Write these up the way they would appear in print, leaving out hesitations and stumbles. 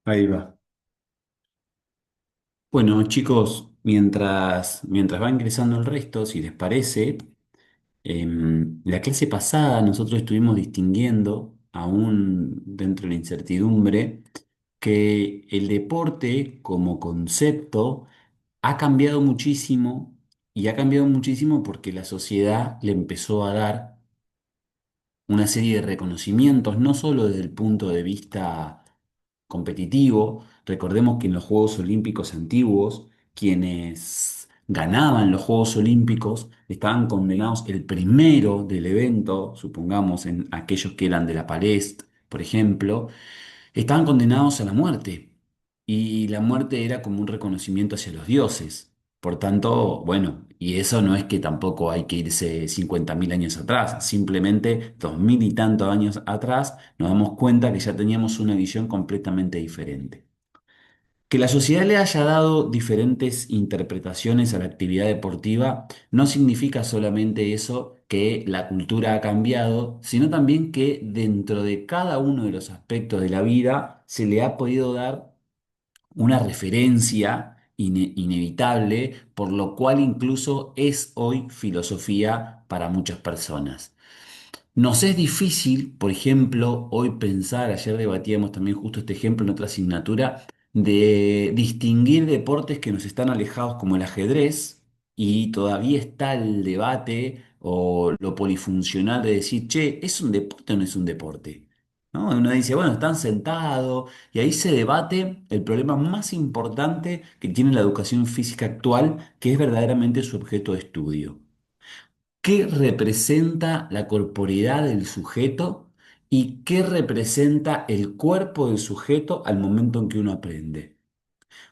Ahí va. Bueno, chicos, mientras va ingresando el resto, si les parece, la clase pasada nosotros estuvimos distinguiendo, aún dentro de la incertidumbre, que el deporte como concepto ha cambiado muchísimo y ha cambiado muchísimo porque la sociedad le empezó a dar una serie de reconocimientos, no solo desde el punto de vista competitivo. Recordemos que en los Juegos Olímpicos antiguos, quienes ganaban los Juegos Olímpicos estaban condenados el primero del evento, supongamos en aquellos que eran de la Palest, por ejemplo, estaban condenados a la muerte y la muerte era como un reconocimiento hacia los dioses. Por tanto, bueno, y eso no es que tampoco hay que irse 50.000 años atrás, simplemente 2000 y tantos años atrás nos damos cuenta que ya teníamos una visión completamente diferente. Que la sociedad le haya dado diferentes interpretaciones a la actividad deportiva no significa solamente eso, que la cultura ha cambiado, sino también que dentro de cada uno de los aspectos de la vida se le ha podido dar una referencia inevitable, por lo cual incluso es hoy filosofía para muchas personas. Nos es difícil, por ejemplo, hoy pensar, ayer debatíamos también justo este ejemplo en otra asignatura, de distinguir deportes que nos están alejados como el ajedrez y todavía está el debate o lo polifuncional de decir, che, ¿es un deporte o no es un deporte? ¿No? Uno dice, bueno, están sentados y ahí se debate el problema más importante que tiene la educación física actual, que es verdaderamente su objeto de estudio. ¿Qué representa la corporeidad del sujeto y qué representa el cuerpo del sujeto al momento en que uno aprende?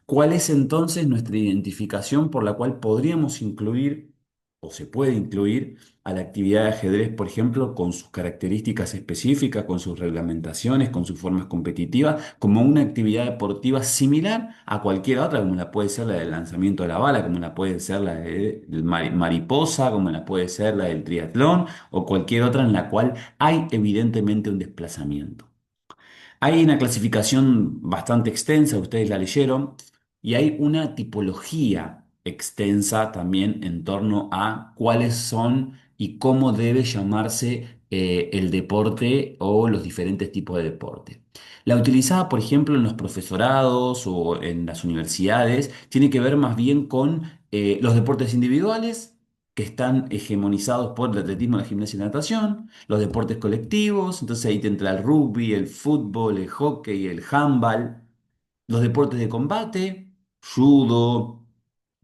¿Cuál es entonces nuestra identificación por la cual podríamos incluir o se puede incluir a la actividad de ajedrez, por ejemplo, con sus características específicas, con sus reglamentaciones, con sus formas competitivas, como una actividad deportiva similar a cualquier otra, como la puede ser la del lanzamiento de la bala, como la puede ser la del mariposa, como la puede ser la del triatlón o cualquier otra en la cual hay evidentemente un desplazamiento? Hay una clasificación bastante extensa, ustedes la leyeron, y hay una tipología extensa también en torno a cuáles son y cómo debe llamarse el deporte o los diferentes tipos de deporte. La utilizada, por ejemplo, en los profesorados o en las universidades, tiene que ver más bien con los deportes individuales que están hegemonizados por el atletismo, la gimnasia y la natación, los deportes colectivos, entonces ahí te entra el rugby, el fútbol, el hockey, el handball, los deportes de combate, judo,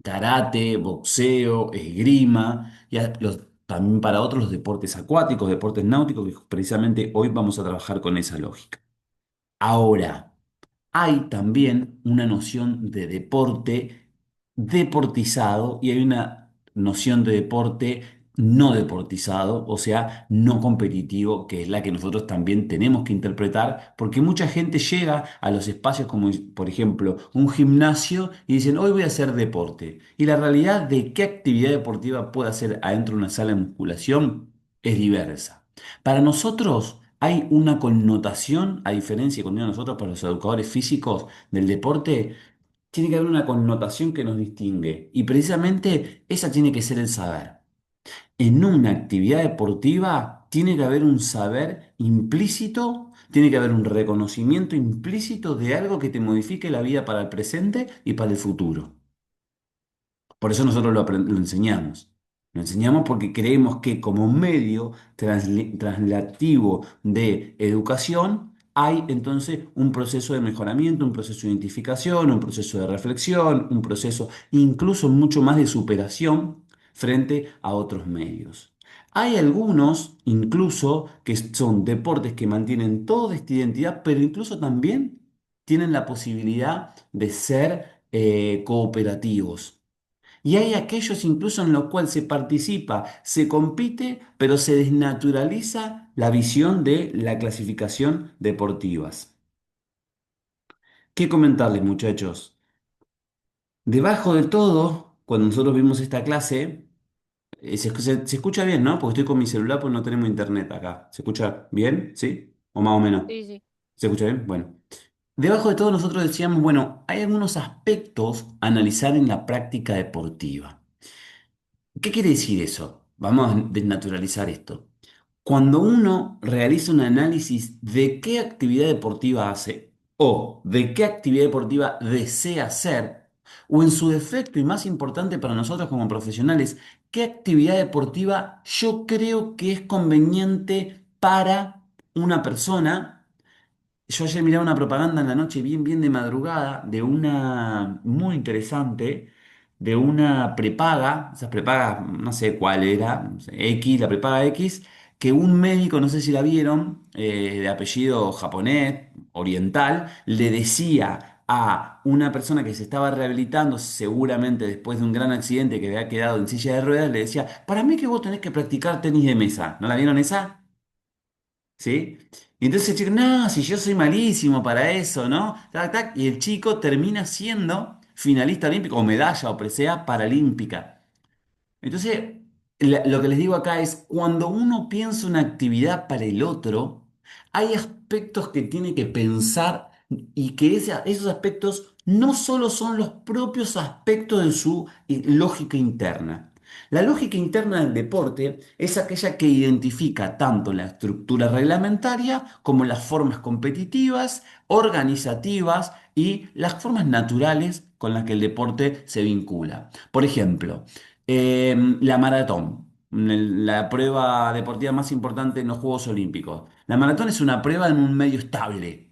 karate, boxeo, esgrima, también para otros los deportes acuáticos, deportes náuticos, que precisamente hoy vamos a trabajar con esa lógica. Ahora, hay también una noción de deporte deportizado y hay una noción de deporte no deportizado, o sea, no competitivo, que es la que nosotros también tenemos que interpretar, porque mucha gente llega a los espacios como, por ejemplo, un gimnasio y dicen, hoy voy a hacer deporte. Y la realidad de qué actividad deportiva puede hacer adentro de una sala de musculación es diversa. Para nosotros hay una connotación, a diferencia cuando nosotros para los educadores físicos del deporte, tiene que haber una connotación que nos distingue y precisamente esa tiene que ser el saber. En una actividad deportiva tiene que haber un saber implícito, tiene que haber un reconocimiento implícito de algo que te modifique la vida para el presente y para el futuro. Por eso nosotros lo enseñamos. Lo enseñamos porque creemos que como medio translativo de educación hay entonces un proceso de mejoramiento, un proceso de identificación, un proceso de reflexión, un proceso incluso mucho más de superación frente a otros medios. Hay algunos incluso que son deportes que mantienen toda esta identidad, pero incluso también tienen la posibilidad de ser cooperativos. Y hay aquellos incluso en los cuales se participa, se compite, pero se desnaturaliza la visión de la clasificación deportivas. ¿Qué comentarles, muchachos? Debajo de todo, cuando nosotros vimos esta clase, se escucha bien, ¿no? Porque estoy con mi celular, pues no tenemos internet acá. ¿Se escucha bien? ¿Sí? ¿O más o menos? Sí, sí. ¿Se escucha bien? Bueno. debajo de todo nosotros decíamos, bueno, hay algunos aspectos a analizar en la práctica deportiva. ¿Qué quiere decir eso? Vamos a desnaturalizar esto. Cuando uno realiza un análisis de qué actividad deportiva hace o de qué actividad deportiva desea hacer, o en su defecto y más importante para nosotros como profesionales, qué actividad deportiva yo creo que es conveniente para una persona. Yo ayer miraba una propaganda en la noche, bien de madrugada, de una muy interesante, de una prepaga, esas prepagas, no sé cuál era, no sé, X, la prepaga X, que un médico, no sé si la vieron, de apellido japonés, oriental, le decía a una persona que se estaba rehabilitando, seguramente después de un gran accidente que había quedado en silla de ruedas, le decía, para mí que vos tenés que practicar tenis de mesa. ¿No la vieron esa? ¿Sí? Y entonces el chico, no, si yo soy malísimo para eso, ¿no? Tac, tac, y el chico termina siendo finalista olímpico o medalla o presea paralímpica. Entonces, lo que les digo acá es, cuando uno piensa una actividad para el otro, hay aspectos que tiene que pensar y que esos aspectos no solo son los propios aspectos de su lógica interna. La lógica interna del deporte es aquella que identifica tanto la estructura reglamentaria como las formas competitivas, organizativas y las formas naturales con las que el deporte se vincula. Por ejemplo, la maratón, la prueba deportiva más importante en los Juegos Olímpicos. La maratón es una prueba en un medio estable.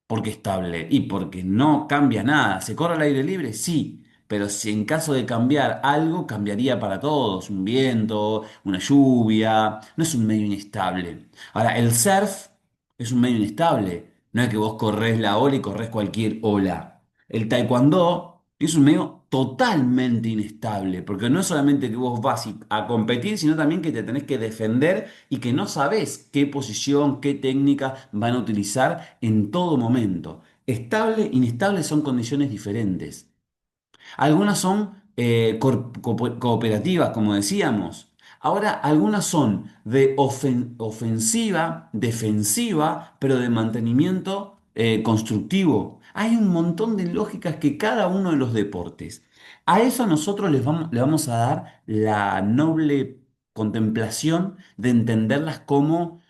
¿Por qué estable? Y porque no cambia nada. ¿Se corre al aire libre? Sí. Pero si en caso de cambiar algo, cambiaría para todos. Un viento, una lluvia. No es un medio inestable. Ahora, el surf es un medio inestable. No es que vos corres la ola y corres cualquier ola. El taekwondo es un medio totalmente inestable. Porque no es solamente que vos vas a competir, sino también que te tenés que defender y que no sabés qué posición, qué técnica van a utilizar en todo momento. Estable, inestable son condiciones diferentes. Algunas son cooperativas, como decíamos. Ahora, algunas son de ofensiva, defensiva, pero de mantenimiento constructivo. Hay un montón de lógicas que cada uno de los deportes. A eso nosotros le vamos a dar la noble contemplación de entenderlas como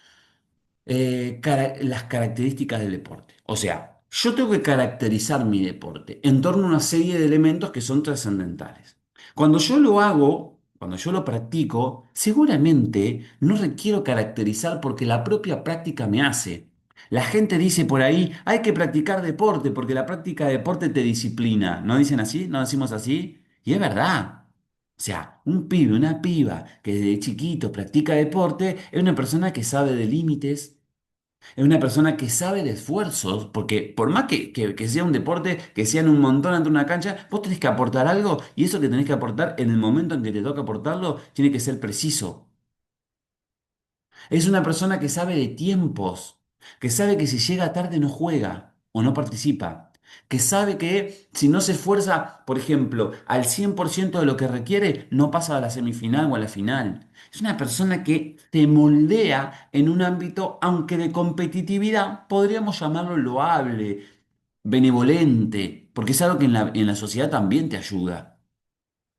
las características del deporte. O sea, yo tengo que caracterizar mi deporte en torno a una serie de elementos que son trascendentales. Cuando yo lo hago, cuando yo lo practico, seguramente no requiero caracterizar porque la propia práctica me hace. La gente dice por ahí, hay que practicar deporte porque la práctica de deporte te disciplina. ¿No dicen así? ¿No decimos así? Y es verdad. O sea, un pibe, una piba que desde chiquito practica deporte es una persona que sabe de límites, es una persona que sabe de esfuerzos, porque por más que sea un deporte, que sean un montón ante una cancha, vos tenés que aportar algo y eso que tenés que aportar en el momento en que te toca aportarlo tiene que ser preciso. Es una persona que sabe de tiempos, que sabe que si llega tarde no juega o no participa, que sabe que si no se esfuerza, por ejemplo, al 100% de lo que requiere, no pasa a la semifinal o a la final. Es una persona que te moldea en un ámbito, aunque de competitividad, podríamos llamarlo loable, benevolente, porque es algo que en la sociedad también te ayuda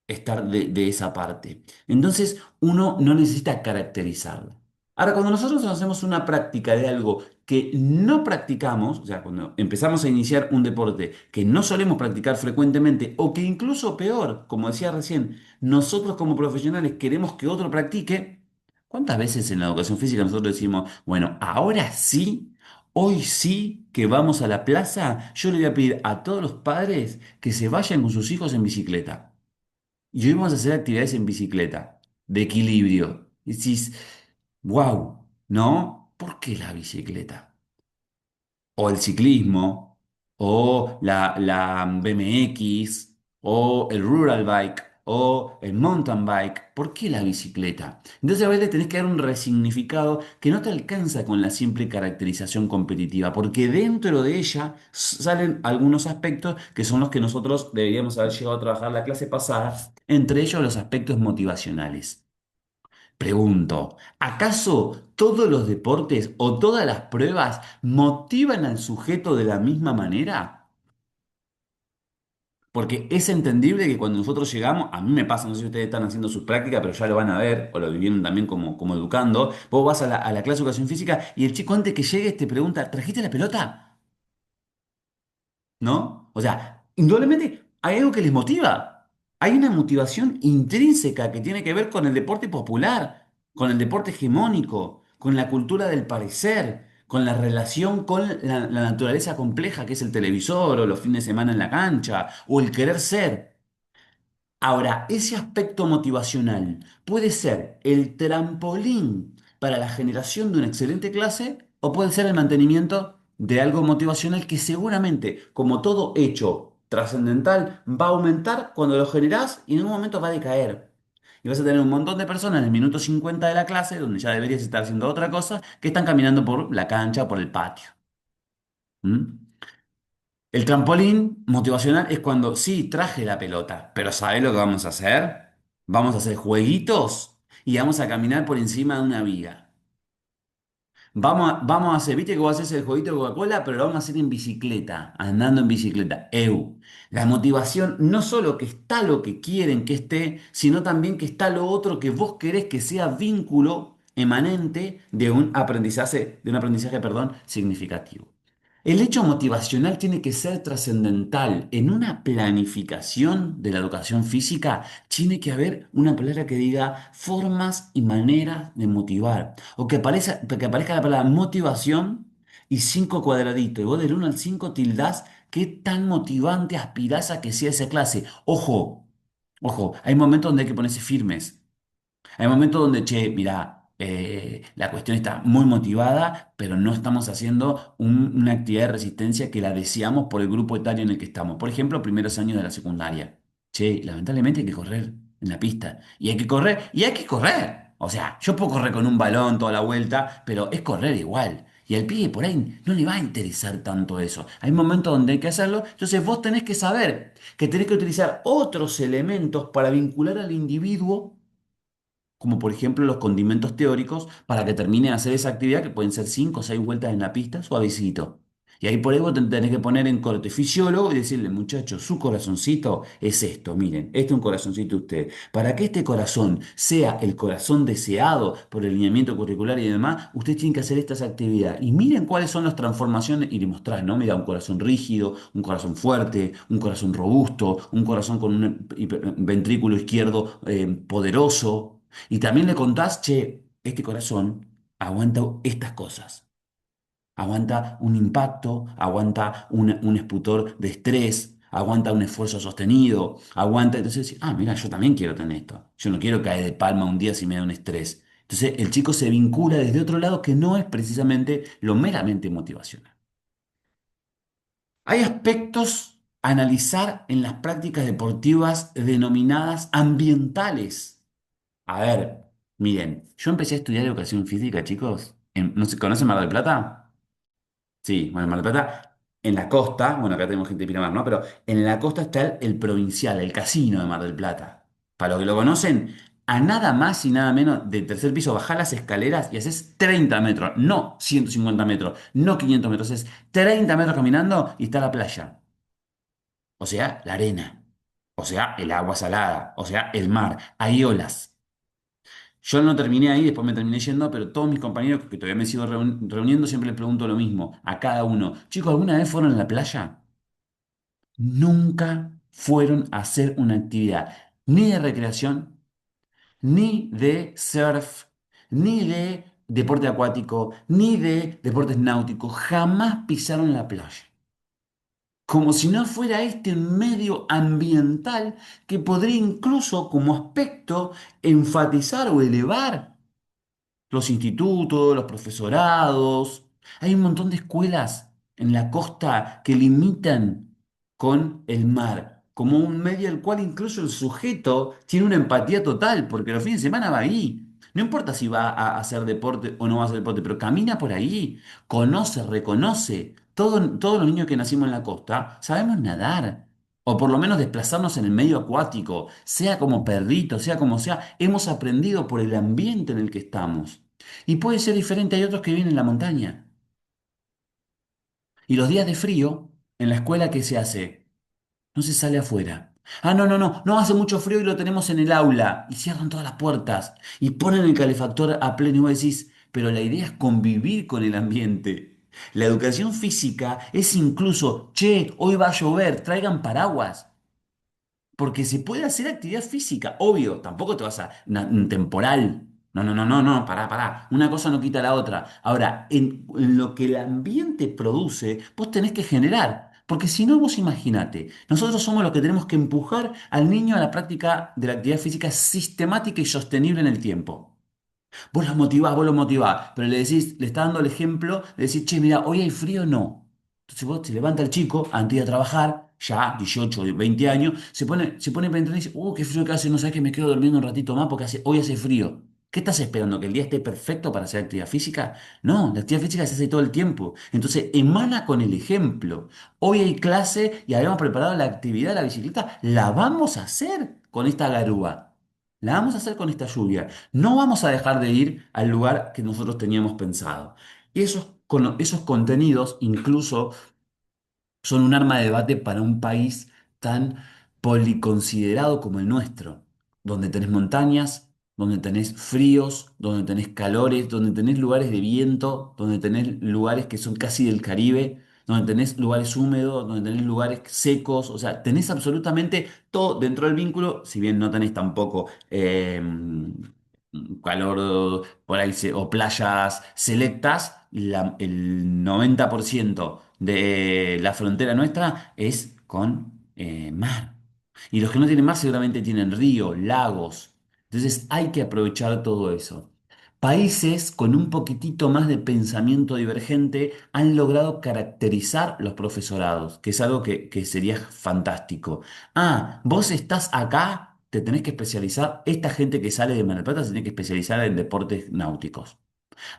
estar de esa parte. Entonces, uno no necesita caracterizarla. Ahora, cuando nosotros hacemos una práctica de algo que no practicamos, o sea, cuando empezamos a iniciar un deporte que no solemos practicar frecuentemente, o que incluso peor, como decía recién, nosotros como profesionales queremos que otro practique, ¿cuántas veces en la educación física nosotros decimos, bueno, ahora sí, hoy sí que vamos a la plaza, yo le voy a pedir a todos los padres que se vayan con sus hijos en bicicleta? Y hoy vamos a hacer actividades en bicicleta, de equilibrio. Y decís, wow, ¿no? ¿Por qué la bicicleta? O el ciclismo, o la BMX, o el rural bike, o el mountain bike. ¿Por qué la bicicleta? Entonces a veces tenés que dar un resignificado que no te alcanza con la simple caracterización competitiva, porque dentro de ella salen algunos aspectos que son los que nosotros deberíamos haber llegado a trabajar la clase pasada, entre ellos los aspectos motivacionales. Pregunto, ¿acaso todos los deportes o todas las pruebas motivan al sujeto de la misma manera? Porque es entendible que cuando nosotros llegamos, a mí me pasa, no sé si ustedes están haciendo sus prácticas, pero ya lo van a ver, o lo vivieron también como educando, vos vas a la clase de educación física y el chico antes que llegues te pregunta, ¿trajiste la pelota? ¿No? O sea, indudablemente hay algo que les motiva. Hay una motivación intrínseca que tiene que ver con el deporte popular, con el deporte hegemónico, con la cultura del parecer, con la relación con la naturaleza compleja que es el televisor o los fines de semana en la cancha o el querer ser. Ahora, ese aspecto motivacional puede ser el trampolín para la generación de una excelente clase o puede ser el mantenimiento de algo motivacional que seguramente, como todo hecho trascendental, va a aumentar cuando lo generás y en un momento va a decaer. Y vas a tener un montón de personas en el minuto 50 de la clase, donde ya deberías estar haciendo otra cosa, que están caminando por la cancha o por el patio. ¿Mm? El trampolín motivacional es cuando sí, traje la pelota, pero ¿sabés lo que vamos a hacer? Vamos a hacer jueguitos y vamos a caminar por encima de una viga. Vamos a hacer, viste que vos haces el jueguito de Coca-Cola, pero lo vamos a hacer en bicicleta, andando en bicicleta. La motivación no solo que está lo que quieren que esté, sino también que está lo otro que vos querés que sea vínculo emanente de un aprendizaje, perdón, significativo. El hecho motivacional tiene que ser trascendental. En una planificación de la educación física tiene que haber una palabra que diga formas y maneras de motivar. O que aparezca la palabra motivación y cinco cuadraditos. Y vos del 1 al 5 tildás qué tan motivante aspirás a que sea esa clase. Ojo, ojo, hay momentos donde hay que ponerse firmes. Hay momentos donde, che, mirá, la cuestión está muy motivada, pero no estamos haciendo una actividad de resistencia que la deseamos por el grupo etario en el que estamos. Por ejemplo, primeros años de la secundaria. Che, lamentablemente hay que correr en la pista. Y hay que correr, y hay que correr. O sea, yo puedo correr con un balón toda la vuelta, pero es correr igual. Y al pibe por ahí no le va a interesar tanto eso. Hay momentos donde hay que hacerlo. Entonces vos tenés que saber que tenés que utilizar otros elementos para vincular al individuo como por ejemplo los condimentos teóricos, para que termine de hacer esa actividad que pueden ser 5 o 6 vueltas en la pista, suavecito. Y ahí por ahí vos te tenés que poner en corte fisiólogo y decirle, muchachos, su corazoncito es esto, miren, este es un corazoncito de usted. Para que este corazón sea el corazón deseado por el lineamiento curricular y demás, usted tiene que hacer estas actividades. Y miren cuáles son las transformaciones y le mostrás, ¿no? Mira, un corazón rígido, un corazón fuerte, un corazón robusto, un corazón con un ventrículo izquierdo poderoso. Y también le contás, che, este corazón aguanta estas cosas. Aguanta un impacto, aguanta un exputor de estrés, aguanta un esfuerzo sostenido, aguanta. Entonces, ah, mira, yo también quiero tener esto. Yo no quiero caer de palma un día si me da un estrés. Entonces, el chico se vincula desde otro lado que no es precisamente lo meramente motivacional. Hay aspectos a analizar en las prácticas deportivas denominadas ambientales. A ver, miren, yo empecé a estudiar educación física, chicos. ¿No se conocen Mar del Plata? Sí, bueno, Mar del Plata, en la costa, bueno, acá tenemos gente de Pinamar, ¿no? Pero en la costa está el provincial, el casino de Mar del Plata. Para los que lo conocen, a nada más y nada menos del tercer piso, bajás las escaleras y haces 30 metros, no 150 metros, no 500 metros, es 30 metros caminando y está la playa. O sea, la arena. O sea, el agua salada. O sea, el mar. Hay olas. Yo no terminé ahí, después me terminé yendo, pero todos mis compañeros que todavía me sigo reuniendo siempre les pregunto lo mismo a cada uno. Chicos, ¿alguna vez fueron a la playa? Nunca fueron a hacer una actividad ni de recreación, ni de surf, ni de deporte acuático, ni de deportes náuticos. Jamás pisaron la playa. Como si no fuera este un medio ambiental que podría incluso como aspecto enfatizar o elevar los institutos, los profesorados. Hay un montón de escuelas en la costa que limitan con el mar, como un medio al cual incluso el sujeto tiene una empatía total, porque los fines de semana va ahí. No importa si va a hacer deporte o no va a hacer deporte, pero camina por ahí, conoce, reconoce. Todos los niños que nacimos en la costa sabemos nadar. O por lo menos desplazarnos en el medio acuático, sea como perrito, sea como sea, hemos aprendido por el ambiente en el que estamos. Y puede ser diferente, hay otros que viven en la montaña. Y los días de frío, en la escuela, ¿qué se hace? No se sale afuera. Ah, no, no, no, no hace mucho frío y lo tenemos en el aula. Y cierran todas las puertas y ponen el calefactor a pleno. Y vos decís, pero la idea es convivir con el ambiente. La educación física es incluso, che, hoy va a llover, traigan paraguas. Porque se puede hacer actividad física, obvio, tampoco te vas a un temporal. No, no, no, no, no, pará, pará. Una cosa no quita la otra. Ahora, en lo que el ambiente produce, vos tenés que generar. Porque si no, vos imaginate, nosotros somos los que tenemos que empujar al niño a la práctica de la actividad física sistemática y sostenible en el tiempo. Vos lo motivás, pero le decís, le está dando el ejemplo, le decís, che, mira, hoy hay frío, no. Entonces vos te levanta el chico antes de ir a trabajar, ya 18, 20 años, se pone para entrenar y dice, qué frío que hace, no sabes que me quedo durmiendo un ratito más porque hoy hace frío. ¿Qué estás esperando? ¿Que el día esté perfecto para hacer actividad física? No, la actividad física se hace todo el tiempo. Entonces, emana con el ejemplo. Hoy hay clase y habíamos preparado la actividad de la bicicleta, la vamos a hacer con esta garúa. La vamos a hacer con esta lluvia. No vamos a dejar de ir al lugar que nosotros teníamos pensado. Esos contenidos incluso son un arma de debate para un país tan policonsiderado como el nuestro, donde tenés montañas, donde tenés fríos, donde tenés calores, donde tenés lugares de viento, donde tenés lugares que son casi del Caribe, donde tenés lugares húmedos, donde tenés lugares secos, o sea, tenés absolutamente todo dentro del vínculo, si bien no tenés tampoco calor por ahí o playas selectas, el 90% de la frontera nuestra es con mar. Y los que no tienen mar seguramente tienen río, lagos. Entonces hay que aprovechar todo eso. Países con un poquitito más de pensamiento divergente han logrado caracterizar los profesorados, que es algo que sería fantástico. Ah, vos estás acá, te tenés que especializar. Esta gente que sale de Mar del Plata se tiene que especializar en deportes náuticos.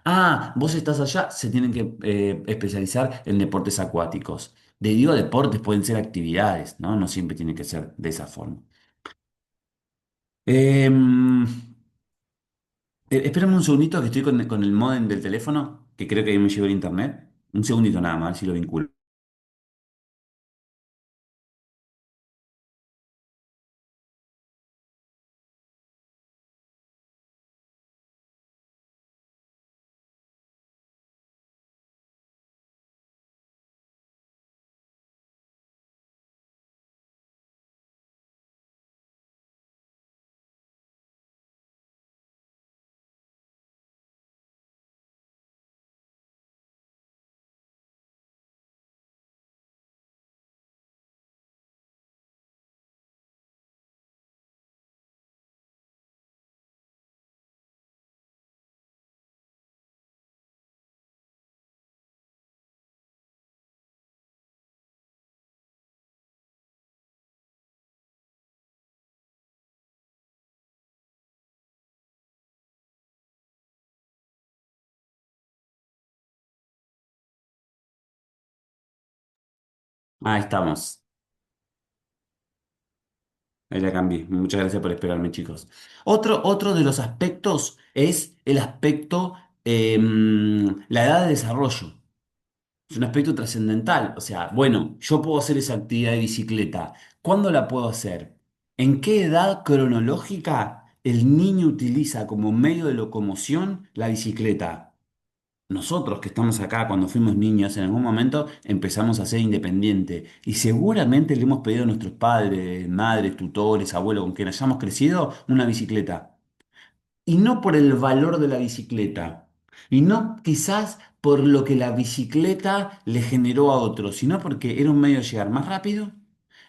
Ah, vos estás allá, se tienen que especializar en deportes acuáticos. De digo deportes, pueden ser actividades, ¿no? No siempre tiene que ser de esa forma. Em, espérame un segundito que estoy con el módem del teléfono, que creo que ahí me llegó el internet. Un segundito nada más, a ver si lo vinculo. Ahí estamos. Ahí la cambié. Muchas gracias por esperarme, chicos. Otro de los aspectos es el aspecto, la edad de desarrollo. Es un aspecto trascendental. O sea, bueno, yo puedo hacer esa actividad de bicicleta. ¿Cuándo la puedo hacer? ¿En qué edad cronológica el niño utiliza como medio de locomoción la bicicleta? Nosotros que estamos acá cuando fuimos niños, en algún momento empezamos a ser independientes y seguramente le hemos pedido a nuestros padres, madres, tutores, abuelos con quien hayamos crecido una bicicleta. Y no por el valor de la bicicleta, y no quizás por lo que la bicicleta le generó a otros, sino porque era un medio de llegar más rápido,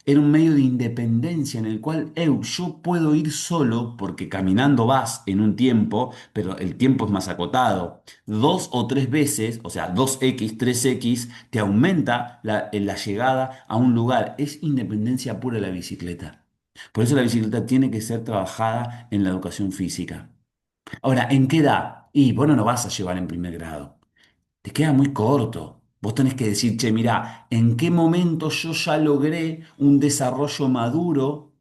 era un medio de independencia en el cual yo puedo ir solo porque caminando vas en un tiempo, pero el tiempo es más acotado. Dos o tres veces, o sea, 2x 3x te aumenta la llegada a un lugar. Es independencia pura la bicicleta. Por eso la bicicleta tiene que ser trabajada en la educación física. Ahora, ¿en qué edad? Y vos no lo vas a llevar en primer grado. Te queda muy corto. Vos tenés que decir, che, mirá, ¿en qué momento yo ya logré un desarrollo maduro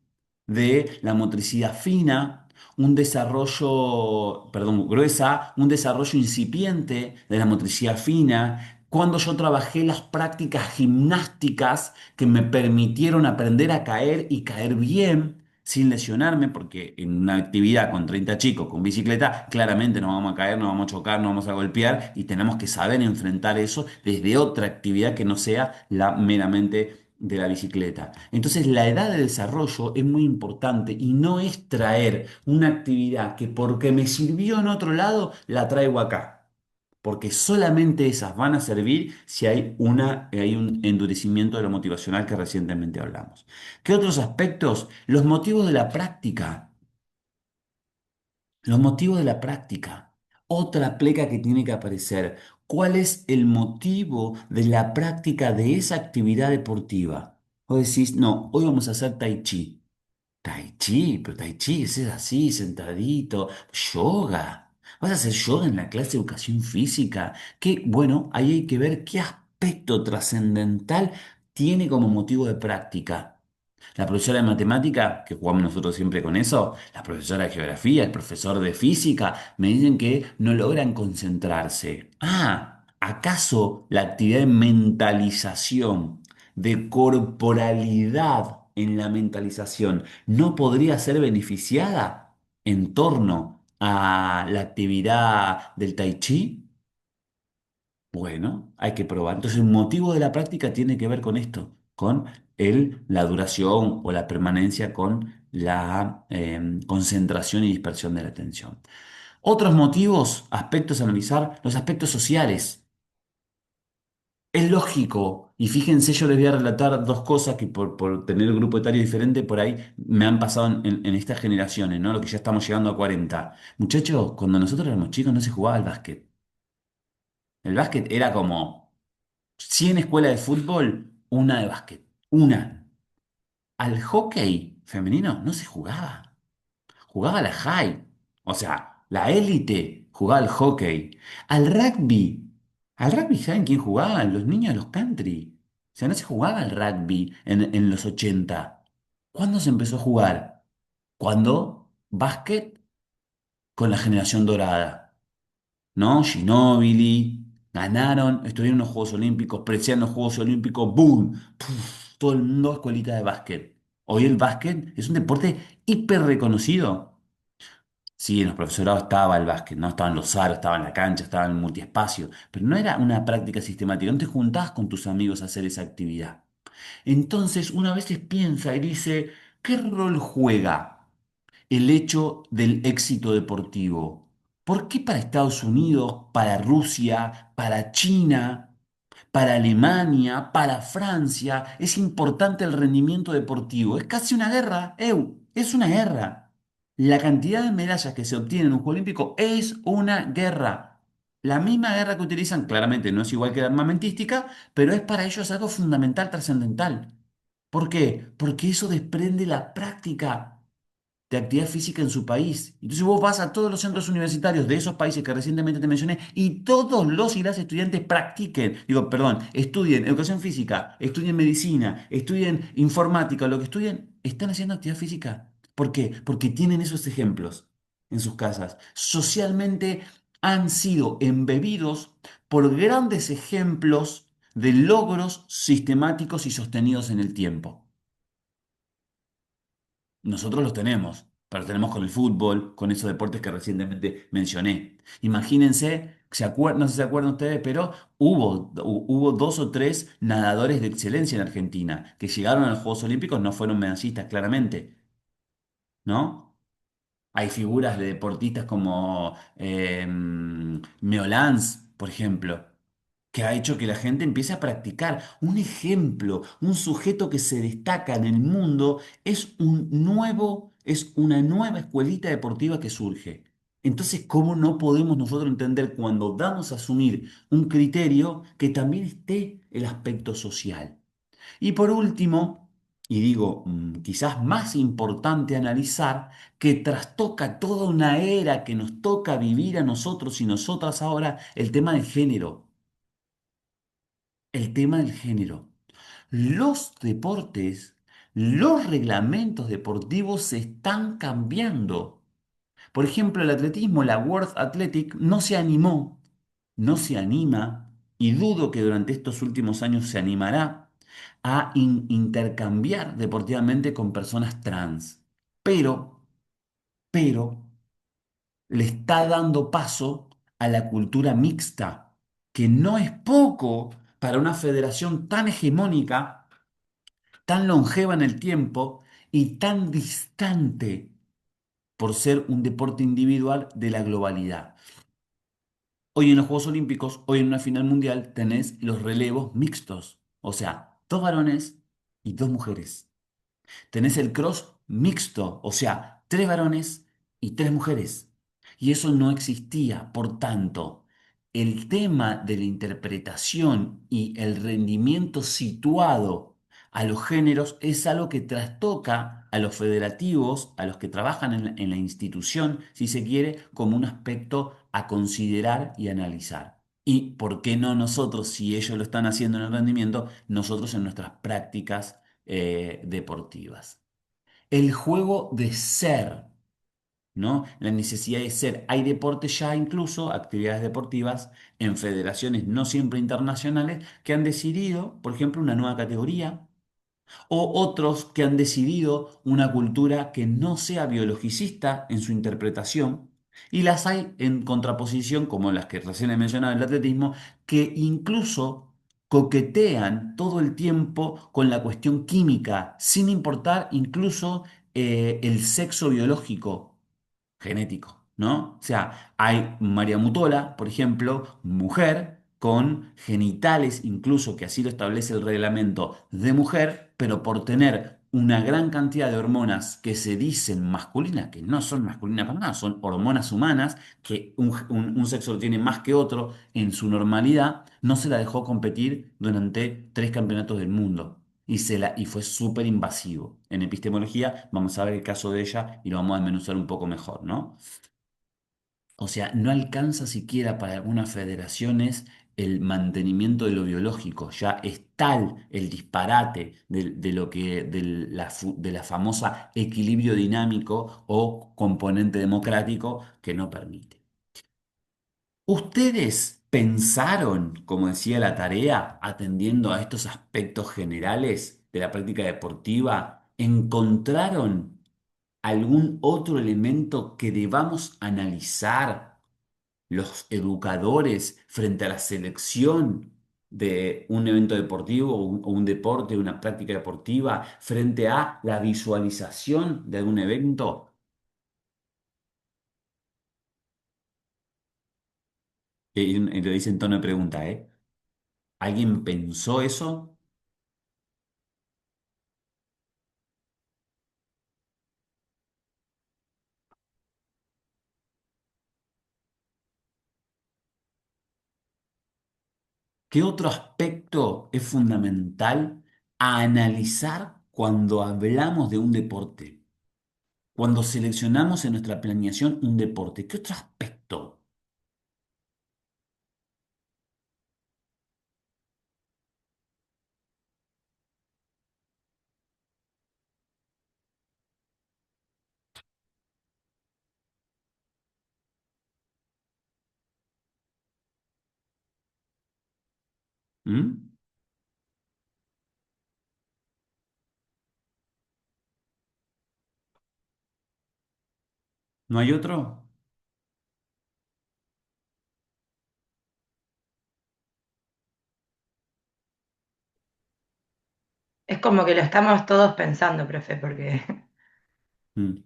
de la motricidad fina, un desarrollo, perdón, gruesa, un desarrollo incipiente de la motricidad fina? Cuando yo trabajé las prácticas gimnásticas que me permitieron aprender a caer y caer bien, sin lesionarme, porque en una actividad con 30 chicos con bicicleta, claramente nos vamos a caer, nos vamos a chocar, nos vamos a golpear y tenemos que saber enfrentar eso desde otra actividad que no sea la meramente de la bicicleta. Entonces, la edad de desarrollo es muy importante y no es traer una actividad que porque me sirvió en otro lado, la traigo acá. Porque solamente esas van a servir si hay un endurecimiento de lo motivacional que recientemente hablamos. ¿Qué otros aspectos? Los motivos de la práctica. Los motivos de la práctica. Otra pleca que tiene que aparecer. ¿Cuál es el motivo de la práctica de esa actividad deportiva? Vos decís, no, hoy vamos a hacer tai chi. Tai chi, pero tai chi es así, sentadito. Yoga. ¿Vas a hacer yoga en la clase de educación física? Que, bueno, ahí hay que ver qué aspecto trascendental tiene como motivo de práctica. La profesora de matemática, que jugamos nosotros siempre con eso, la profesora de geografía, el profesor de física, me dicen que no logran concentrarse. Ah, ¿acaso la actividad de mentalización, de corporalidad en la mentalización, no podría ser beneficiada en torno a la actividad del tai chi? Bueno, hay que probar. Entonces, el motivo de la práctica tiene que ver con esto, con la duración o la permanencia con la concentración y dispersión de la atención. Otros motivos, aspectos a analizar, los aspectos sociales. Es lógico, y fíjense, yo les voy a relatar dos cosas que por tener grupo etario diferente, por ahí me han pasado en estas generaciones, ¿no? Lo que ya estamos llegando a 40. Muchachos, cuando nosotros éramos chicos no se jugaba al básquet. El básquet era como 100 escuelas de fútbol, una de básquet. Una. Al hockey femenino no se jugaba. Jugaba la high. O sea, la élite jugaba al hockey. Al rugby. Al rugby, ¿saben quién jugaba? Los niños de los country. O sea, no se jugaba al rugby en los 80. ¿Cuándo se empezó a jugar? Cuando básquet con la generación dorada. ¿No? Ginóbili, ganaron, estuvieron en los Juegos Olímpicos, preciaron los Juegos Olímpicos, ¡boom! ¡Puf! Todo el mundo escuelita de básquet. Hoy el básquet es un deporte hiper reconocido. Sí, en los profesorados estaba el básquet, ¿no? Estaban los aros, estaba en la cancha, estaba en el multiespacio, pero no era una práctica sistemática, no te juntabas con tus amigos a hacer esa actividad. Entonces, una vez piensa y dice, ¿qué rol juega el hecho del éxito deportivo? ¿Por qué para Estados Unidos, para Rusia, para China, para Alemania, para Francia es importante el rendimiento deportivo? Es casi una guerra, es una guerra. La cantidad de medallas que se obtienen en un Juego Olímpico es una guerra. La misma guerra que utilizan, claramente no es igual que la armamentística, pero es para ellos algo fundamental, trascendental. ¿Por qué? Porque eso desprende la práctica de actividad física en su país. Entonces vos vas a todos los centros universitarios de esos países que recientemente te mencioné y todos los y las estudiantes practiquen, digo, perdón, estudien educación física, estudien medicina, estudien informática, lo que estudien, están haciendo actividad física. ¿Por qué? Porque tienen esos ejemplos en sus casas. Socialmente han sido embebidos por grandes ejemplos de logros sistemáticos y sostenidos en el tiempo. Nosotros los tenemos, pero tenemos con el fútbol, con esos deportes que recientemente mencioné. Imagínense, no sé si se acuerdan ustedes, pero hubo dos o tres nadadores de excelencia en Argentina que llegaron a los Juegos Olímpicos, no fueron medallistas claramente, ¿no? Hay figuras de deportistas como Meolans, por ejemplo, que ha hecho que la gente empiece a practicar. Un ejemplo, un sujeto que se destaca en el mundo es una nueva escuelita deportiva que surge. Entonces, ¿cómo no podemos nosotros entender cuando damos a asumir un criterio que también esté el aspecto social? Y por último, y digo, quizás más importante analizar, que trastoca toda una era que nos toca vivir a nosotros y nosotras ahora, el tema del género. el tema del género. Los deportes, los reglamentos deportivos se están cambiando. Por ejemplo, el atletismo, la World Athletic, no se animó, no se anima, y dudo que durante estos últimos años se animará a intercambiar deportivamente con personas trans. Pero, pero, le está dando paso a la cultura mixta, que no es poco para una federación tan hegemónica, tan longeva en el tiempo y tan distante por ser un deporte individual de la globalidad. Hoy en los Juegos Olímpicos, hoy en una final mundial, tenés los relevos mixtos, o sea, dos varones y dos mujeres. Tenés el cross mixto, o sea, tres varones y tres mujeres. Y eso no existía. Por tanto, el tema de la interpretación y el rendimiento situado a los géneros es algo que trastoca a los federativos, a los que trabajan en la institución, si se quiere, como un aspecto a considerar y analizar. Y por qué no nosotros, si ellos lo están haciendo en el rendimiento, nosotros en nuestras prácticas deportivas. El juego de ser, ¿no? La necesidad de ser. Hay deportes ya incluso, actividades deportivas, en federaciones no siempre internacionales, que han decidido, por ejemplo, una nueva categoría o otros que han decidido una cultura que no sea biologicista en su interpretación, y las hay en contraposición, como las que recién he mencionado el atletismo, que incluso coquetean todo el tiempo con la cuestión química, sin importar incluso el sexo biológico genético, ¿no? O sea, hay María Mutola, por ejemplo, mujer con genitales, incluso que así lo establece el reglamento de mujer, pero por tener una gran cantidad de hormonas que se dicen masculinas, que no son masculinas para nada, son hormonas humanas, que un sexo lo tiene más que otro en su normalidad, no se la dejó competir durante tres campeonatos del mundo. Y fue súper invasivo. En epistemología vamos a ver el caso de ella y lo vamos a desmenuzar un poco mejor, ¿no? O sea, no alcanza siquiera para algunas federaciones el mantenimiento de lo biológico. Ya es tal el disparate de lo que, de la famosa equilibrio dinámico o componente democrático que no permite. ¿Ustedes pensaron, como decía la tarea, atendiendo a estos aspectos generales de la práctica deportiva, encontraron algún otro elemento que debamos analizar los educadores frente a la selección de un evento deportivo o un deporte, una práctica deportiva, frente a la visualización de algún evento? Y lo dice en tono de pregunta, ¿eh? ¿Alguien pensó eso? ¿Qué otro aspecto es fundamental a analizar cuando hablamos de un deporte? Cuando seleccionamos en nuestra planeación un deporte, ¿qué otro aspecto? ¿Mm? ¿No hay otro? Es como que lo estamos todos pensando, profe, porque Mm.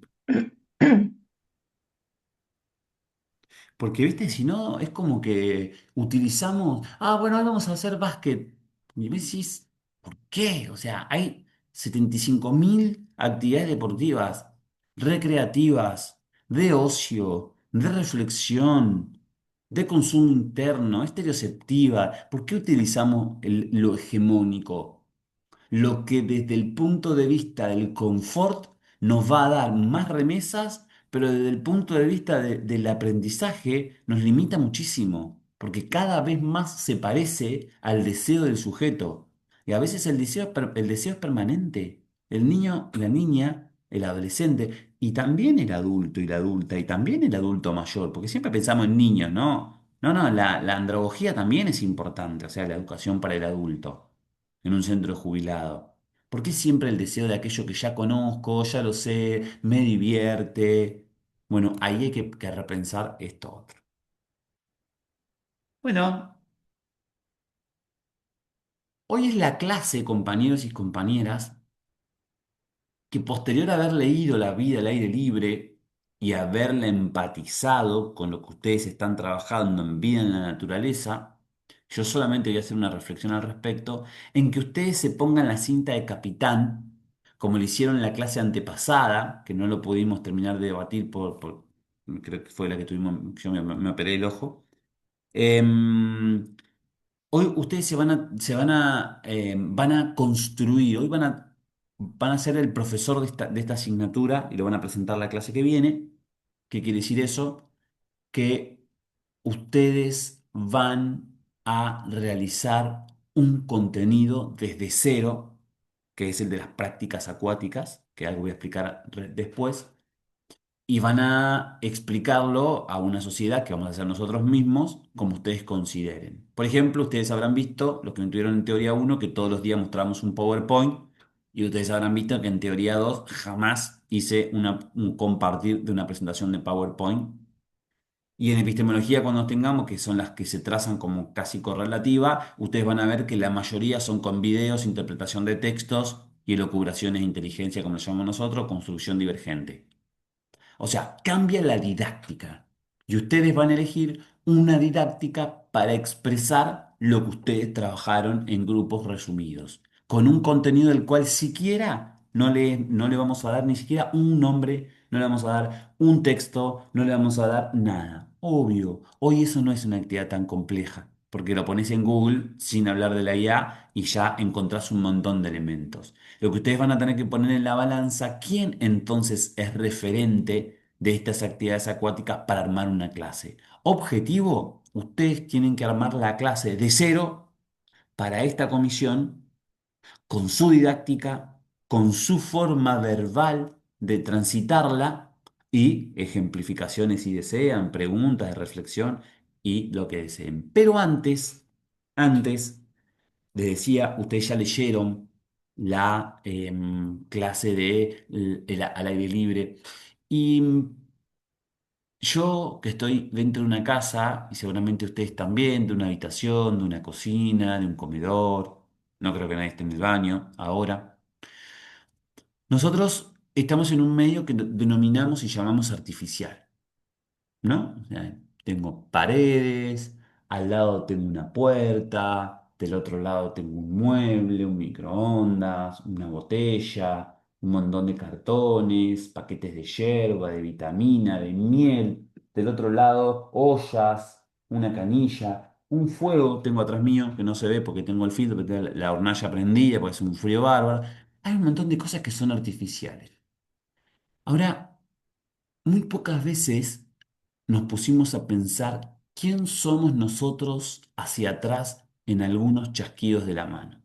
Porque, viste, si no, es como que utilizamos, bueno, hoy vamos a hacer básquet. Y me decís, ¿por qué? O sea, hay 75.000 actividades deportivas, recreativas, de ocio, de reflexión, de consumo interno, estereoceptiva. ¿Por qué utilizamos lo hegemónico? Lo que desde el punto de vista del confort nos va a dar más remesas, pero desde el punto de vista del aprendizaje nos limita muchísimo. porque cada vez más se parece al deseo del sujeto. Y a veces el deseo es permanente. El niño, la niña, el adolescente, y también el adulto y la adulta, y también el adulto mayor, porque siempre pensamos en niños, ¿no? No, no, la andragogía también es importante, o sea, la educación para el adulto, en un centro jubilado. ¿Por qué siempre el deseo de aquello que ya conozco, ya lo sé, me divierte? Bueno, ahí hay que repensar esto otro. Bueno, hoy es la clase, compañeros y compañeras, que posterior a haber leído La vida al aire libre y haberla empatizado con lo que ustedes están trabajando en vida en la naturaleza, yo solamente voy a hacer una reflexión al respecto, en que ustedes se pongan la cinta de capitán, como lo hicieron en la clase antepasada, que no lo pudimos terminar de debatir creo que fue la que tuvimos, yo me operé el ojo. Em, Hoy ustedes van a construir, hoy van a ser el profesor de esta asignatura y lo van a presentar la clase que viene. ¿Qué quiere decir eso? Que ustedes van a realizar un contenido desde cero, que es el de las prácticas acuáticas, que algo voy a explicar después, y van a explicarlo a una sociedad que vamos a hacer nosotros mismos, como ustedes consideren. Por ejemplo, ustedes habrán visto, los que tuvieron en teoría uno, que todos los días mostramos un PowerPoint, y ustedes habrán visto que en teoría 2 jamás hice un compartir de una presentación de PowerPoint. Y en epistemología, cuando tengamos, que son las que se trazan como casi correlativa, ustedes van a ver que la mayoría son con videos, interpretación de textos y elucubraciones de inteligencia, como lo llamamos nosotros, construcción divergente. O sea, cambia la didáctica. Y ustedes van a elegir una didáctica para expresar lo que ustedes trabajaron en grupos resumidos, con un contenido del cual siquiera no le vamos a dar ni siquiera un nombre, no le vamos a dar un texto, no le vamos a dar nada. Obvio, hoy eso no es una actividad tan compleja, porque lo pones en Google sin hablar de la IA y ya encontrás un montón de elementos. Lo que ustedes van a tener que poner en la balanza, ¿quién entonces es referente de estas actividades acuáticas para armar una clase? Objetivo, ustedes tienen que armar la clase de cero para esta comisión, con su didáctica, con su forma verbal de transitarla y ejemplificaciones si desean, preguntas de reflexión y lo que deseen. Pero antes les decía, ustedes ya leyeron la clase de al aire libre. Y yo que estoy dentro de una casa, y seguramente ustedes también, de una habitación, de una cocina, de un comedor, no creo que nadie esté en el baño ahora, nosotros estamos en un medio que denominamos y llamamos artificial. ¿No? O sea, tengo paredes, al lado tengo una puerta, del otro lado tengo un mueble, un microondas, una botella, un montón de cartones, paquetes de yerba, de vitamina, de miel, del otro lado ollas, una canilla, un fuego tengo atrás mío que no se ve porque tengo el filtro, porque tengo la hornalla prendida porque es un frío bárbaro. Hay un montón de cosas que son artificiales. Ahora, muy pocas veces nos pusimos a pensar quién somos nosotros hacia atrás en algunos chasquidos de la mano.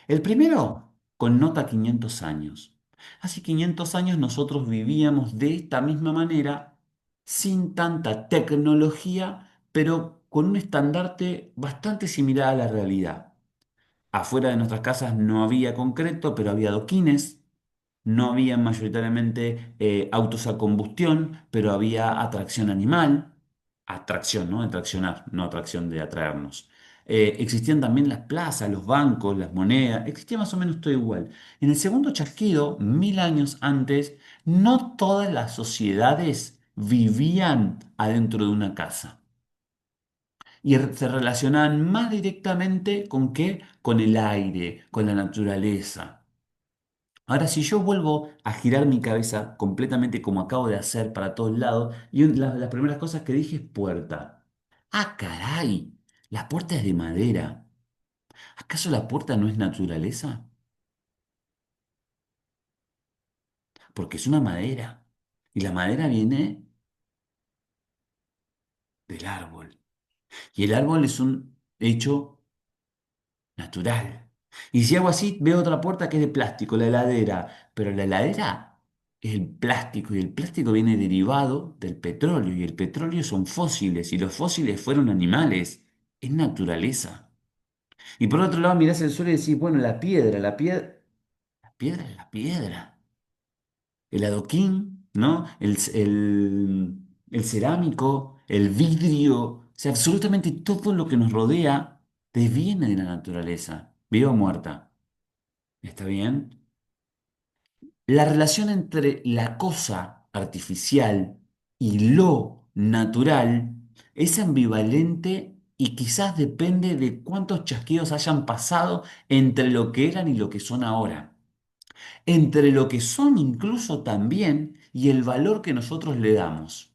El primero connota 500 años. Hace 500 años nosotros vivíamos de esta misma manera, sin tanta tecnología, pero con un estandarte bastante similar a la realidad. Afuera de nuestras casas no había concreto, pero había adoquines. No había mayoritariamente autos a combustión, pero había atracción animal. Atracción, ¿no? Atraccionar, no atracción de atraernos. Existían también las plazas, los bancos, las monedas. Existía más o menos todo igual. En el segundo chasquido, 1000 años antes, no todas las sociedades vivían adentro de una casa y se relacionaban más directamente con qué, con el aire, con la naturaleza. Ahora, si yo vuelvo a girar mi cabeza completamente como acabo de hacer para todos lados, y las primeras cosas que dije es puerta. Ah, caray, la puerta es de madera. ¿Acaso la puerta no es naturaleza? Porque es una madera. Y la madera viene del árbol. Y el árbol es un hecho natural. Y si hago así, veo otra puerta que es de plástico, la heladera. Pero la heladera es el plástico y el plástico viene derivado del petróleo y el petróleo son fósiles y los fósiles fueron animales. Es naturaleza. Y por otro lado, mirás el suelo y decís, bueno, la piedra es la piedra. El adoquín, ¿no? El cerámico, el vidrio, o sea, absolutamente todo lo que nos rodea deviene de la naturaleza, viva o muerta. ¿Está bien? La relación entre la cosa artificial y lo natural es ambivalente y quizás depende de cuántos chasquidos hayan pasado entre lo que eran y lo que son ahora. Entre lo que son incluso también y el valor que nosotros le damos.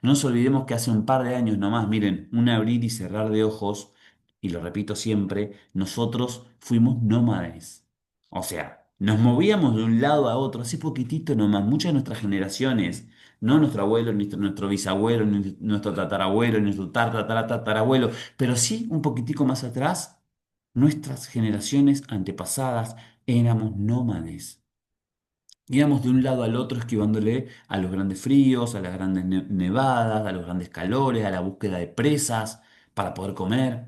No nos olvidemos que hace un par de años nomás, miren, un abrir y cerrar de ojos, y lo repito siempre, nosotros fuimos nómades. O sea, nos movíamos de un lado a otro, hace poquitito nomás, muchas de nuestras generaciones, no nuestro abuelo, ni nuestro bisabuelo, ni nuestro tatarabuelo, ni nuestro tatarabuelo, pero sí un poquitico más atrás, nuestras generaciones antepasadas éramos nómades. Íbamos de un lado al otro esquivándole a los grandes fríos, a las grandes nevadas, a los grandes calores, a la búsqueda de presas para poder comer.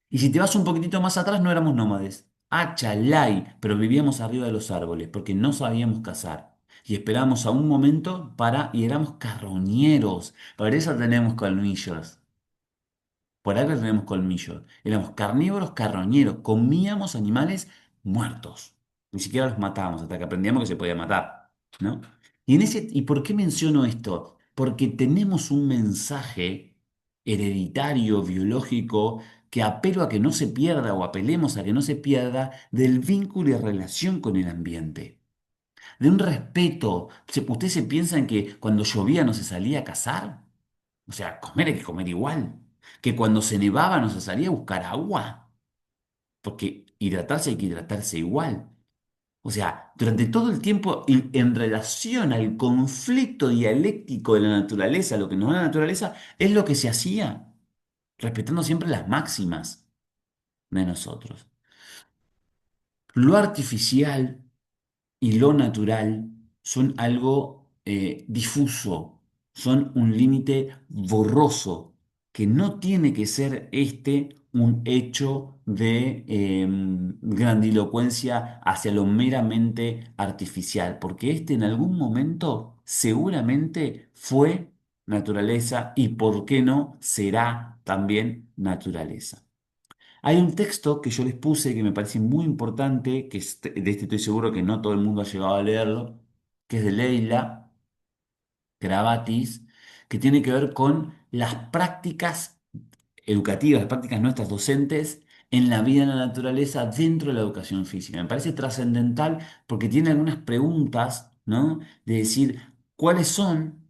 Y si te vas un poquitito más atrás, no éramos nómades. Achalay, pero vivíamos arriba de los árboles porque no sabíamos cazar. Y esperábamos a un momento y éramos carroñeros. Por eso tenemos colmillos. Por algo tenemos colmillos. Éramos carnívoros carroñeros. Comíamos animales muertos. Ni siquiera los matábamos hasta que aprendíamos que se podía matar, ¿no? ¿Y por qué menciono esto? Porque tenemos un mensaje hereditario, biológico, que apelo a que no se pierda o apelemos a que no se pierda del vínculo y relación con el ambiente. De un respeto. ¿Ustedes se piensan que cuando llovía no se salía a cazar? O sea, comer hay que comer igual. Que cuando se nevaba no se salía a buscar agua. Porque hidratarse hay que hidratarse igual. O sea, durante todo el tiempo, en relación al conflicto dialéctico de la naturaleza, lo que nos da la naturaleza, es lo que se hacía, respetando siempre las máximas de nosotros. Lo artificial y lo natural son algo difuso, son un límite borroso, que no tiene que ser este un hecho de grandilocuencia hacia lo meramente artificial, porque este en algún momento seguramente fue naturaleza y, ¿por qué no?, será también naturaleza. Hay un texto que yo les puse que me parece muy importante, de este estoy seguro que no todo el mundo ha llegado a leerlo, que es de Leila Gravatis, que tiene que ver con las prácticas educativas, las prácticas nuestras docentes en la vida en la naturaleza dentro de la educación física. Me parece trascendental porque tiene algunas preguntas, ¿no? De decir, ¿cuáles son?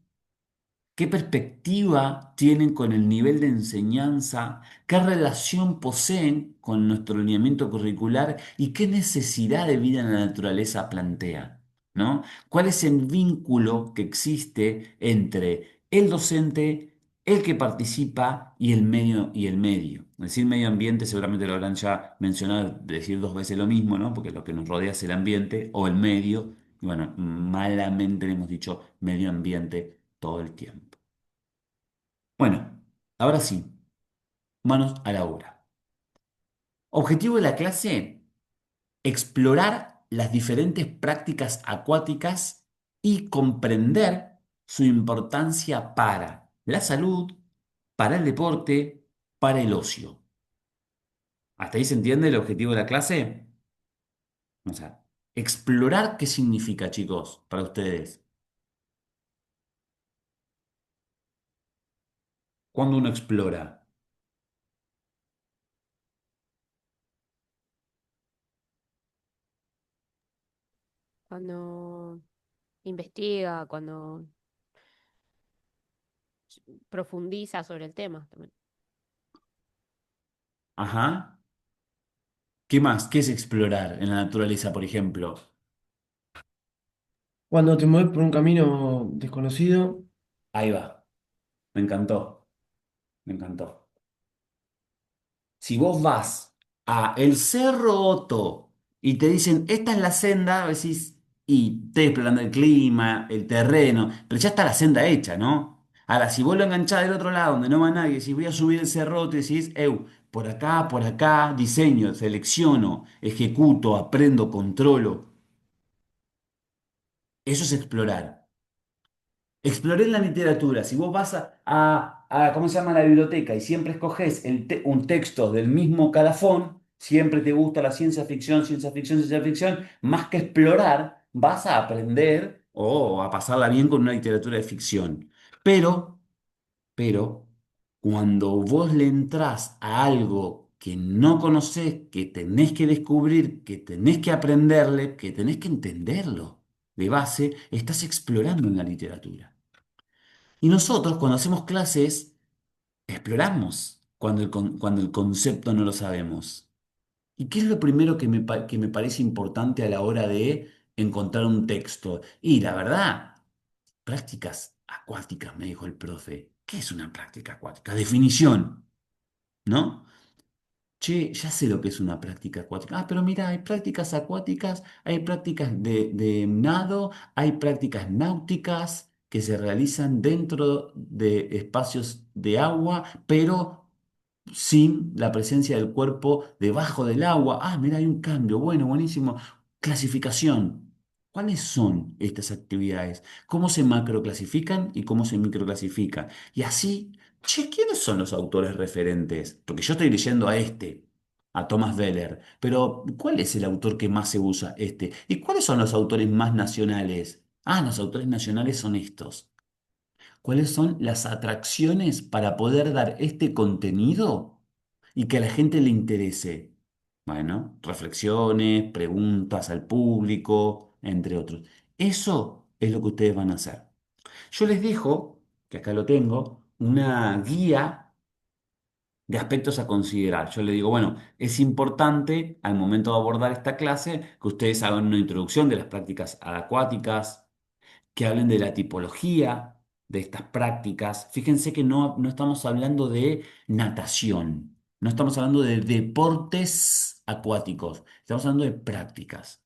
¿Qué perspectiva tienen con el nivel de enseñanza? ¿Qué relación poseen con nuestro lineamiento curricular? ¿Y qué necesidad de vida en la naturaleza plantea? ¿No? ¿Cuál es el vínculo que existe entre el docente, el que participa y el medio y el medio? Decir medio ambiente seguramente lo habrán ya mencionado, decir dos veces lo mismo, ¿no? Porque lo que nos rodea es el ambiente o el medio. Y bueno, malamente le hemos dicho medio ambiente todo el tiempo. Bueno, ahora sí, manos a la obra. Objetivo de la clase, explorar las diferentes prácticas acuáticas y comprender su importancia para la salud, para el deporte, para el ocio. ¿Hasta ahí se entiende el objetivo de la clase? O sea, explorar qué significa, chicos, para ustedes. Cuando uno explora. Cuando investiga, cuando profundiza sobre el tema también. Ajá. ¿Qué más? ¿Qué es explorar en la naturaleza, por ejemplo? Cuando te mueves por un camino desconocido, Ahí va. Me encantó, me encantó. Si vos vas a el Cerro Otto y te dicen, esta es la senda, decís, y estoy explorando el clima, el terreno, pero ya está la senda hecha, ¿no? Ahora, si vos lo enganchás del otro lado, donde no va nadie, si voy a subir el Cerro Otto y decís, por acá, diseño, selecciono, ejecuto, aprendo, controlo, eso es explorar. Exploré en la literatura. Si vos vas ¿cómo se llama? La biblioteca y siempre escoges un texto del mismo calafón, siempre te gusta la ciencia ficción, ciencia ficción, ciencia ficción, más que explorar, vas a aprender o a pasarla bien con una literatura de ficción. Pero, pero, cuando vos le entrás a algo que no conocés, que tenés que descubrir, que tenés que aprenderle, que tenés que entenderlo de base, estás explorando en la literatura. Y nosotros cuando hacemos clases, exploramos cuando el concepto no lo sabemos. ¿Y qué es lo primero que me parece importante a la hora de encontrar un texto? Y la verdad, prácticas acuáticas, me dijo el profe. ¿Qué es una práctica acuática? Definición, ¿no? Che, ya sé lo que es una práctica acuática. Ah, pero mira, hay prácticas acuáticas, hay prácticas de nado, hay prácticas náuticas que se realizan dentro de espacios de agua, pero sin la presencia del cuerpo debajo del agua. Ah, mira, hay un cambio. Bueno, buenísimo. Clasificación. ¿Cuáles son estas actividades? ¿Cómo se macroclasifican y cómo se microclasifican? Y así, che, ¿quiénes son los autores referentes? Porque yo estoy leyendo a Thomas Weller, pero ¿cuál es el autor que más se usa? Este. ¿Y cuáles son los autores más nacionales? Ah, los autores nacionales son estos. ¿Cuáles son las atracciones para poder dar este contenido y que a la gente le interese? Bueno, reflexiones, preguntas al público, entre otros. Eso es lo que ustedes van a hacer. Yo les dejo, que acá lo tengo, una guía de aspectos a considerar. Yo le digo, bueno, es importante al momento de abordar esta clase que ustedes hagan una introducción de las prácticas acuáticas, que hablen de la tipología de estas prácticas. Fíjense que no estamos hablando de natación, no estamos hablando de deportes acuáticos, estamos hablando de prácticas.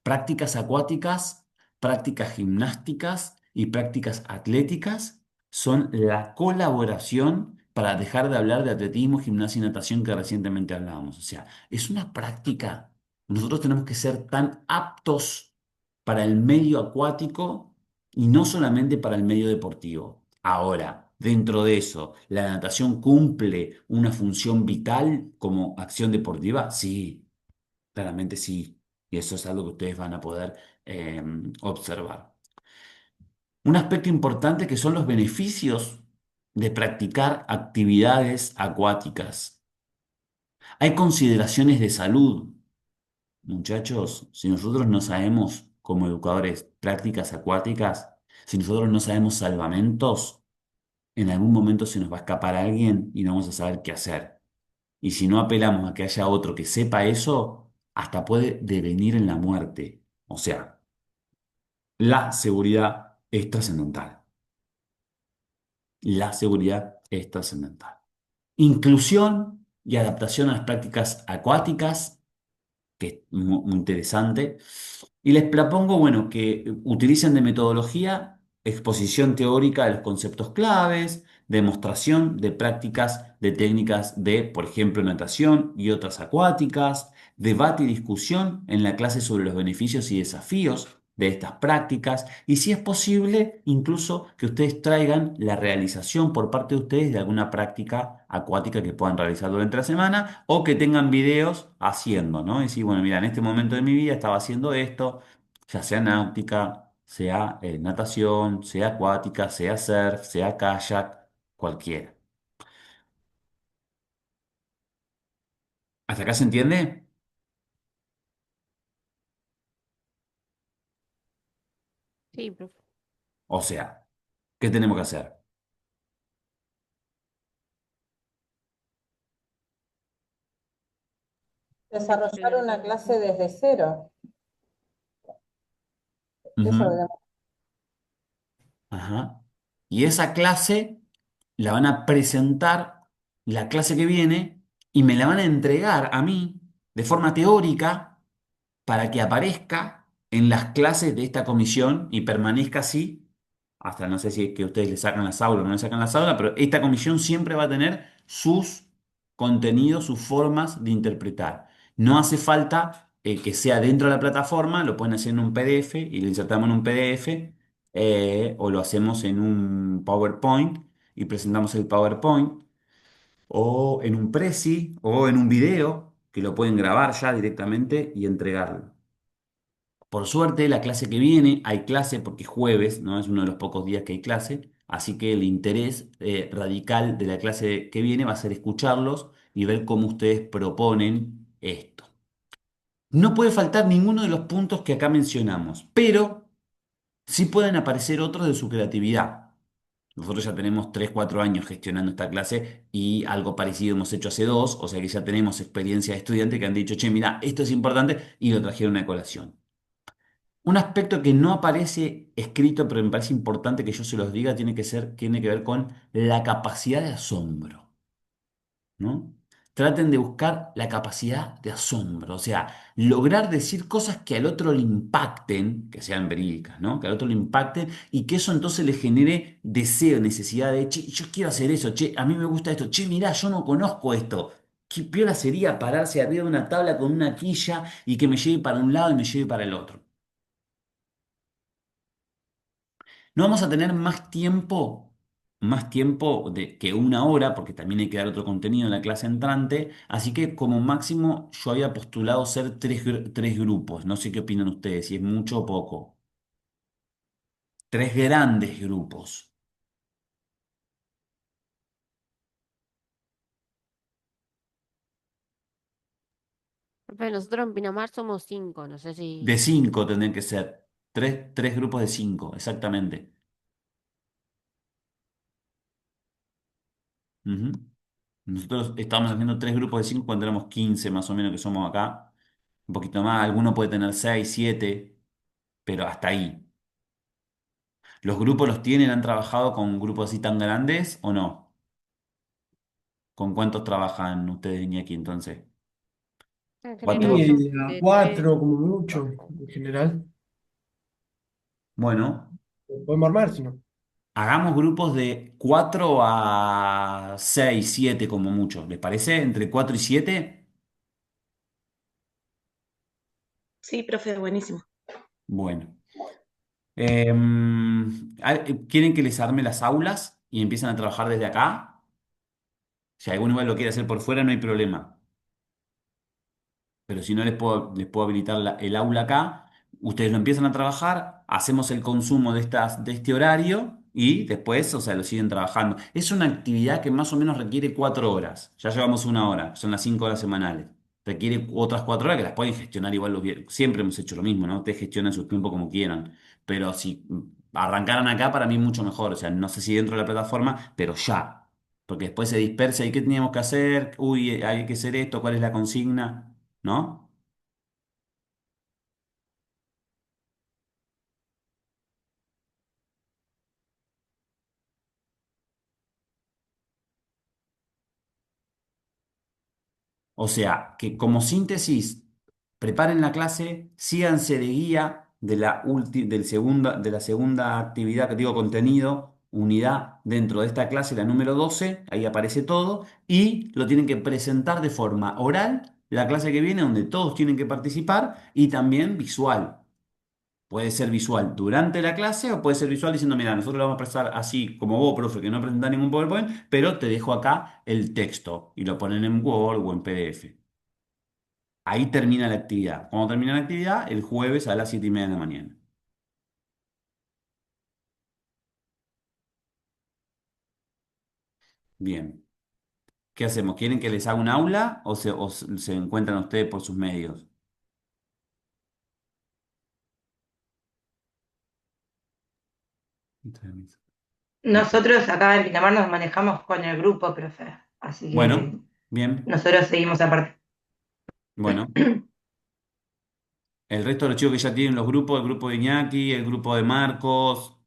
Prácticas acuáticas, prácticas gimnásticas y prácticas atléticas son la colaboración para dejar de hablar de atletismo, gimnasia y natación que recientemente hablábamos. O sea, es una práctica. Nosotros tenemos que ser tan aptos para el medio acuático y no solamente para el medio deportivo. Ahora, dentro de eso, ¿la natación cumple una función vital como acción deportiva? Sí. Claramente sí, y eso es algo que ustedes van a poder eh, observar. Un aspecto importante que son los beneficios de practicar actividades acuáticas. Hay consideraciones de salud. Muchachos, si nosotros no sabemos como educadores prácticas acuáticas, si nosotros no sabemos salvamentos, en algún momento se nos va a escapar alguien y no vamos a saber qué hacer. Y si no apelamos a que haya otro que sepa eso, hasta puede devenir en la muerte. O sea, la seguridad es trascendental. La seguridad es trascendental. Inclusión y adaptación a las prácticas acuáticas, que es muy interesante. Y les propongo, bueno, que utilicen de metodología, exposición teórica de los conceptos claves, demostración de prácticas de técnicas de, por ejemplo, natación y otras acuáticas, debate y discusión en la clase sobre los beneficios y desafíos de estas prácticas y si es posible, incluso que ustedes traigan la realización por parte de ustedes de alguna práctica acuática que puedan realizar durante la semana o que tengan videos haciendo, ¿no? Y decir, bueno, mira, en este momento de mi vida estaba haciendo esto, ya sea náutica, sea natación, sea acuática, sea surf, sea kayak, cualquiera. ¿Hasta acá se entiende? Sí, profe. O sea, ¿qué tenemos que hacer? Desarrollar Explora una todo. clase desde cero. Eso Ujú. lo Ajá. Y esa clase la van a presentar la clase que viene y me la van a entregar a mí de forma teórica para que aparezca en las clases de esta comisión y permanezca así, hasta no sé si es que ustedes le sacan las aulas o no le sacan las aulas, pero esta comisión siempre va a tener sus contenidos, sus formas de interpretar. No hace falta que sea dentro de la plataforma, lo pueden hacer en un PDF y lo insertamos en un PDF, o lo hacemos en un PowerPoint y presentamos el PowerPoint, o en un Prezi o en un video que lo pueden grabar ya directamente y entregarlo. Por suerte, la clase que viene, hay clase porque es jueves, ¿no? Es uno de los pocos días que hay clase, así que el interés radical de la clase que viene va a ser escucharlos y ver cómo ustedes proponen esto. No puede faltar ninguno de los puntos que acá mencionamos, pero sí pueden aparecer otros de su creatividad. Nosotros ya tenemos 3 4 años gestionando esta clase y algo parecido hemos hecho hace 2, o sea que ya tenemos experiencia de estudiantes que han dicho, che, mira, esto es importante y lo trajeron a colación. Un aspecto que no aparece escrito, pero me parece importante que yo se los diga, tiene que ver con la capacidad de asombro, ¿no? Traten de buscar la capacidad de asombro, o sea, lograr decir cosas que al otro le impacten, que sean verídicas, ¿no? Que al otro le impacten y que eso entonces le genere deseo, necesidad de, che, yo quiero hacer eso, che, a mí me gusta esto, che, mirá, yo no conozco esto. Qué piola sería pararse arriba de una tabla con una quilla y que me lleve para un lado y me lleve para el otro. No vamos a tener más tiempo que una hora, porque también hay que dar otro contenido en la clase entrante, así que como máximo yo había postulado ser tres grupos, no sé qué opinan ustedes, si es mucho o poco. Tres grandes grupos, Profe, nosotros en Pinamar somos 5, no sé de si... cinco tendrían que ser, tres grupos de cinco, exactamente. Ujú. Nosotros estamos haciendo tres grupos de cinco cuando éramos 15 más o menos que somos acá, un poquito más, alguno puede tener seis, siete, pero hasta ahí. ¿Los grupos los tienen? ¿Han trabajado con grupos así tan grandes o no? ¿Con cuántos trabajan ustedes, Iñaki, entonces? En general ¿Cuatro? son Y a de tres. cuatro como mucho, en general. Bueno, Lo podemos armar, si no. hagamos grupos de 4 a 6, 7 como mucho. ¿Les parece? ¿Entre 4 y 7? Sí, profe, buenísimo. Bueno. ¿Quieren que les arme las aulas y empiezan a trabajar desde acá? Si alguno igual lo quiere hacer por fuera, no hay problema. Pero si no les puedo habilitar el aula acá, ustedes lo empiezan a trabajar, hacemos el consumo de este horario y después, o sea, lo siguen trabajando. Es una actividad que más o menos requiere 4 horas, ya llevamos una hora, son las 5 horas semanales. Requiere otras 4 horas que las pueden gestionar igual siempre hemos hecho lo mismo, ¿no? Ustedes gestionan su tiempo como quieran, pero si arrancaran acá, para mí mucho mejor, o sea, no sé si dentro de la plataforma, pero ya. Porque después se dispersa y qué teníamos que hacer, uy, hay que hacer esto, cuál es la consigna. ¿No? O sea, que como síntesis, preparen la clase, síganse de guía de la segunda actividad que digo contenido, unidad dentro de esta clase, la número 12 ahí aparece todo, y lo tienen que presentar de forma oral, la clase que viene, donde todos tienen que participar, y también visual. Puede ser visual durante la clase o puede ser visual diciendo, mira, nosotros lo vamos a prestar así como vos, profe, que no presentás ningún PowerPoint, pero te dejo acá el texto y lo ponen en Word o en PDF. Ahí termina la actividad. Cuando termina la actividad, el jueves a las 7:30 de la mañana. Bien. ¿Qué hacemos? ¿Quieren que les haga un aula o se encuentran ustedes por sus medios? Nosotros acá en Pinamar nos manejamos con el grupo, profe. Así que Bueno, bien. nosotros seguimos aparte. Bueno. El resto de los chicos que ya tienen los grupos, el grupo de Iñaki, el grupo de Marcos.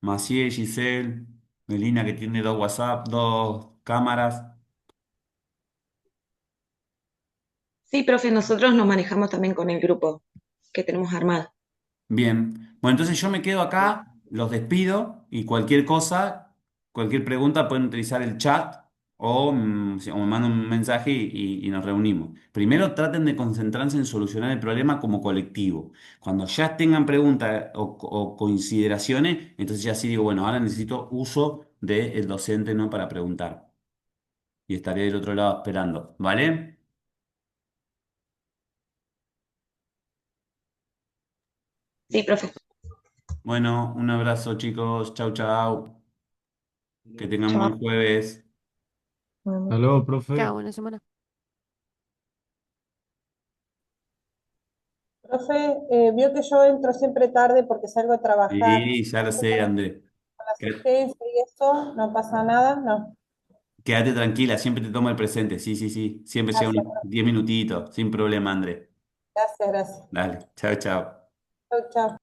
Maciel, Giselle, Melina que tiene dos WhatsApp, dos cámaras. Sí, profe, nosotros nos manejamos también con el grupo que tenemos armado. Bien. Bueno, entonces yo me quedo acá, los despido y cualquier cosa, cualquier pregunta pueden utilizar el chat o me mandan un mensaje y nos reunimos. Primero traten de concentrarse en solucionar el problema como colectivo. Cuando ya tengan preguntas o consideraciones, entonces ya sí digo, bueno, ahora necesito uso del docente, ¿no? Para preguntar. Y estaré del otro lado esperando, ¿vale? Sí, profe. Bueno, un abrazo chicos, chau chau, que tengan Chao. buen jueves. Hasta luego, profe. Chao, buena semana. Profe, vio que yo entro siempre tarde porque salgo a trabajar. Sí, ya lo sé, André. Con la Qué- asistencia y eso, no pasa nada, no. Quédate tranquila, siempre te tomo el presente. Sí, sí, sí. Siempre llega Gracias, unos profe. 10 minutitos, sin problema, André. Gracias, gracias. Dale, chao, chao. Chau, chau.